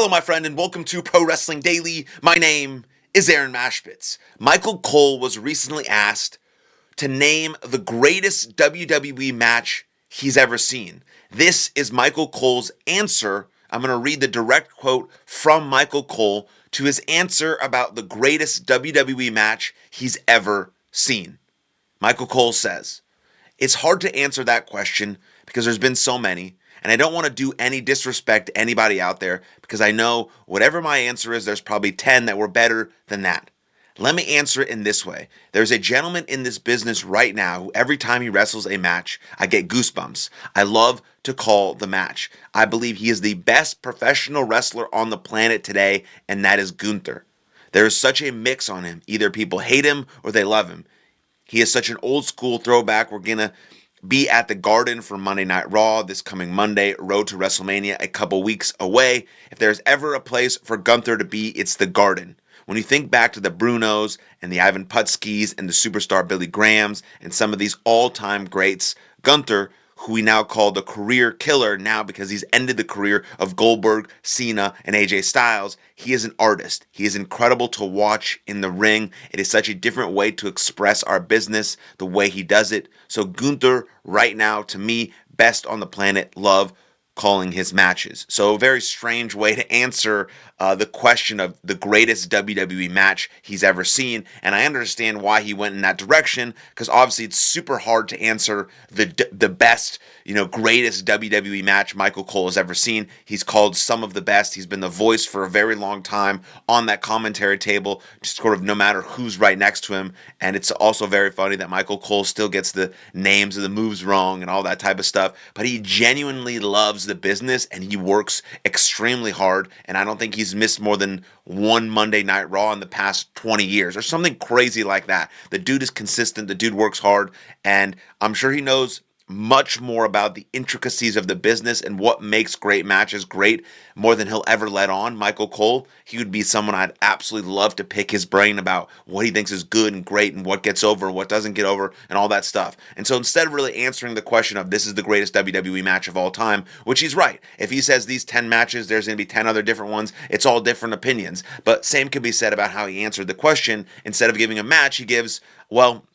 Hello, my friend, and welcome to Pro Wrestling Daily. My name is Aaron Machbitz. Michael Cole was recently asked to name the greatest WWE match he's ever seen. This is Michael Cole's answer. I'm going to read the direct quote from Michael Cole to his answer about the greatest WWE match he's ever seen. Michael Cole says, "It's hard to answer that question because there's been so many. And I don't want to do any disrespect to anybody out there because I know whatever my answer is, there's probably 10 that were better than that. Let me answer it in this way. There's a gentleman in this business right now who every time he wrestles a match, I get goosebumps. I love to call the match. I believe he is the best professional wrestler on the planet today, and that is Gunther. There is such a mix on him. Either people hate him or they love him. He is such an old school throwback. We're going to be at the Garden for Monday Night Raw this coming Monday, road to WrestleMania a couple weeks away. If there's ever a place for Gunther to be, it's the Garden. When you think back to the Brunos and the Ivan Putskis and the superstar Billy Grahams and some of these all-time greats, Gunther, who we now call the career killer now because he's ended the career of Goldberg, Cena, and AJ Styles, he is an artist. He is incredible to watch in the ring. It is such a different way to express our business, the way he does it. So Gunther, right now, to me, best on the planet, love calling his matches. So a very strange way to answer the question of the greatest WWE match he's ever seen. And I understand why he went in that direction, because obviously it's super hard to answer the best, greatest WWE match Michael Cole has ever seen. He's called some of the best. He's been the voice for a very long time on that commentary table, just sort of no matter who's right next to him. And it's also very funny that Michael Cole still gets the names of the moves wrong and all that type of stuff. But he genuinely loves the business and he works extremely hard. And I don't think he's missed more than one Monday Night Raw in the past 20 years or something crazy like that. The dude is consistent. The dude works hard. And I'm sure he knows much more about the intricacies of the business and what makes great matches great more than he'll ever let on. Michael Cole, he would be someone I'd absolutely love to pick his brain about what he thinks is good and great and what gets over and what doesn't get over and all that stuff. And so instead of really answering the question of this is the greatest WWE match of all time, which he's right. If he says these 10 matches, there's going to be 10 other different ones. It's all different opinions. But same could be said about how he answered the question. Instead of giving a match, he gives, well,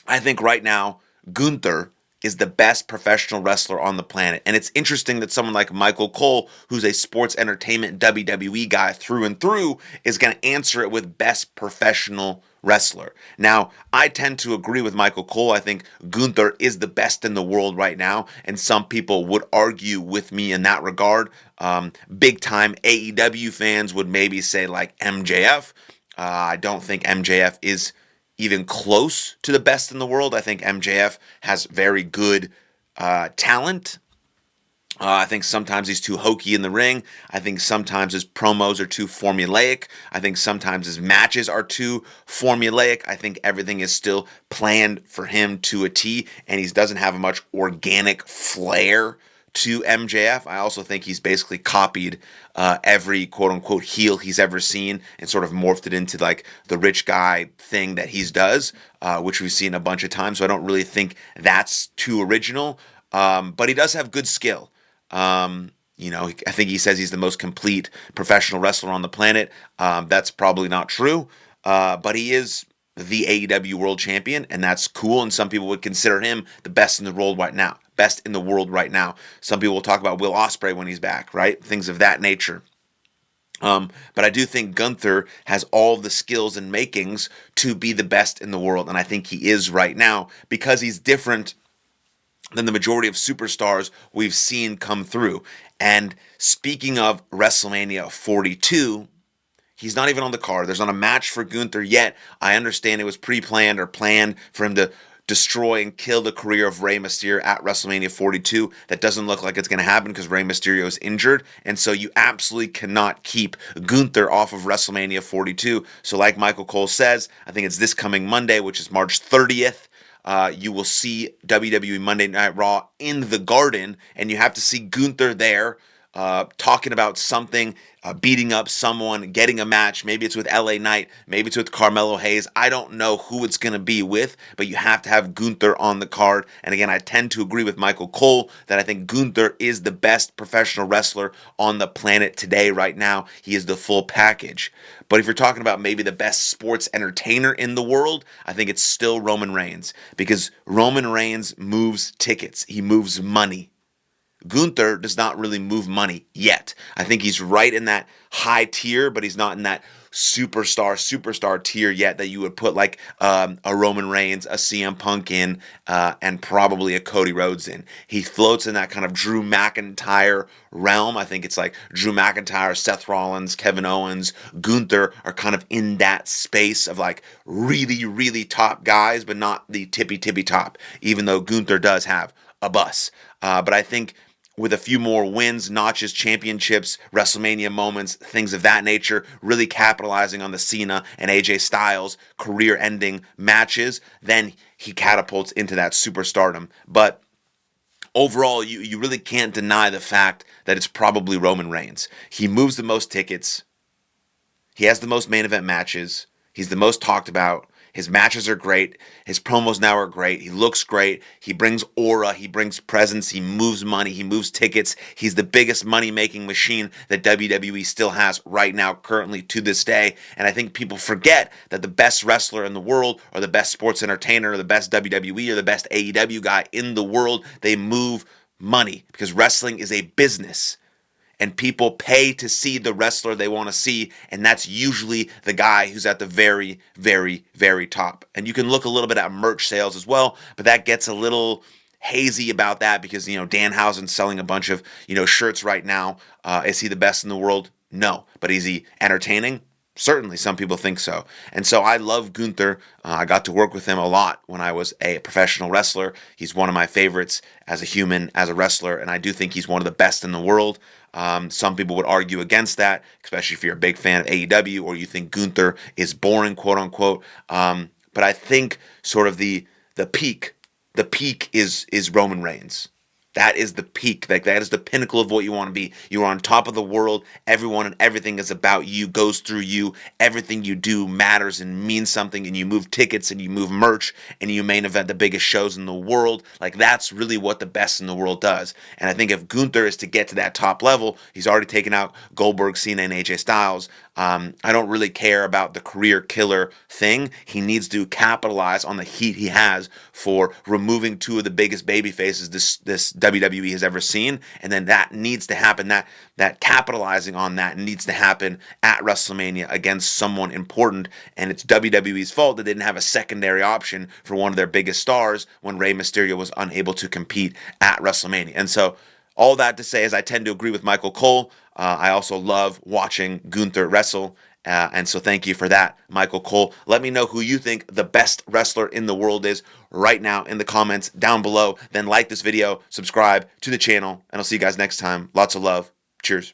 I think right now, Gunther is the best professional wrestler on the planet. And it's interesting that someone like Michael Cole, who's a sports entertainment WWE guy through and through, is going to answer it with best professional wrestler. Now, I tend to agree with Michael Cole. I think Gunther is the best in the world right now, and some people would argue with me in that regard. Big time AEW fans would maybe say like MJF. I don't think MJF is even close to the best in the world. I think MJF has very good talent. I think sometimes he's too hokey in the ring. I think sometimes his promos are too formulaic. I think sometimes his matches are too formulaic. I think everything is still planned for him to a T, and he doesn't have much organic flair to MJF. I also think he's basically copied every quote-unquote heel he's ever seen and sort of morphed it into like the rich guy thing that he does, which we've seen a bunch of times. So I don't really think that's too original, but he does have good skill. I think he says he's the most complete professional wrestler on the planet. That's probably not true, but he is the AEW World Champion, and that's cool. And some people would consider him the best in the world right now. Best in the world right now. Some people will talk about Will Ospreay when he's back, right? Things of that nature. But I do think Gunther has all the skills and makings to be the best in the world, and I think he is right now because he's different than the majority of superstars we've seen come through. And speaking of WrestleMania 42, he's not even on the card. There's not a match for Gunther yet. I understand it was pre-planned or planned for him to destroy and kill the career of Rey Mysterio at WrestleMania 42. That doesn't look like it's going to happen because Rey Mysterio is injured. And so you absolutely cannot keep Gunther off of WrestleMania 42. So like Michael Cole says, I think it's this coming Monday, which is March 30th. You will see WWE Monday Night Raw in the Garden, and you have to see Gunther there talking about something, beating up someone, getting a match. Maybe it's with LA Knight, maybe it's with Carmelo Hayes. I don't know who it's going to be with, but you have to have Gunther on the card. And again, I tend to agree with Michael Cole that I think Gunther is the best professional wrestler on the planet today, right now. He is the full package. But if you're talking about maybe the best sports entertainer in the world, I think it's still Roman Reigns, because Roman Reigns moves tickets. He moves money. Gunther does not really move money yet. I think he's right in that high tier, but he's not in that superstar tier yet that you would put like a Roman Reigns, a CM Punk in, and probably a Cody Rhodes in. He floats in that kind of Drew McIntyre realm. I think it's like Drew McIntyre, Seth Rollins, Kevin Owens, Gunther are kind of in that space of like really, really top guys, but not the tippy top, even though Gunther does have a bus. But I think with a few more wins, notches, championships, WrestleMania moments, things of that nature, really capitalizing on the Cena and AJ Styles career-ending matches, then he catapults into that superstardom. But overall, you really can't deny the fact that it's probably Roman Reigns. He moves the most tickets. He has the most main event matches. He's the most talked about. His matches are great. His promos now are great. He looks great. He brings aura. He brings presence. He moves money. He moves tickets. He's the biggest money-making machine that WWE still has right now, currently, to this day. And I think people forget that the best wrestler in the world, or the best sports entertainer, or the best WWE, or the best AEW guy in the world, they move money, because wrestling is a business. And people pay to see the wrestler they want to see, and that's usually the guy who's at the very, very, very top. And you can look a little bit at merch sales as well, but that gets a little hazy about that because, Danhausen's selling a bunch of, shirts right now. Is he the best in the world? No. But is he entertaining? Certainly, some people think so. And so I love Gunther. I got to work with him a lot when I was a professional wrestler. He's one of my favorites as a human, as a wrestler, and I do think he's one of the best in the world. Some people would argue against that, especially if you're a big fan of AEW or you think Gunther is boring, quote unquote. But I think sort of the peak is Roman Reigns. That is the peak. Like, that is the pinnacle of what you want to be. You're on top of the world. Everyone and everything is about you, goes through you. Everything you do matters and means something, and you move tickets and you move merch and you main event the biggest shows in the world. Like, that's really what the best in the world does. And I think if Gunther is to get to that top level, he's already taken out Goldberg, Cena, and AJ Styles. I don't really care about the career killer thing. He needs to capitalize on the heat he has for removing two of the biggest baby faces this WWE has ever seen, and then that needs to happen. That capitalizing on that needs to happen at WrestleMania against someone important, and it's WWE's fault that they didn't have a secondary option for one of their biggest stars when Rey Mysterio was unable to compete at WrestleMania. And so all that to say is I tend to agree with Michael Cole. I also love watching Gunther wrestle. And so thank you for that, Michael Cole. Let me know who you think the best wrestler in the world is right now in the comments down below. Then like this video, subscribe to the channel, and I'll see you guys next time. Lots of love. Cheers.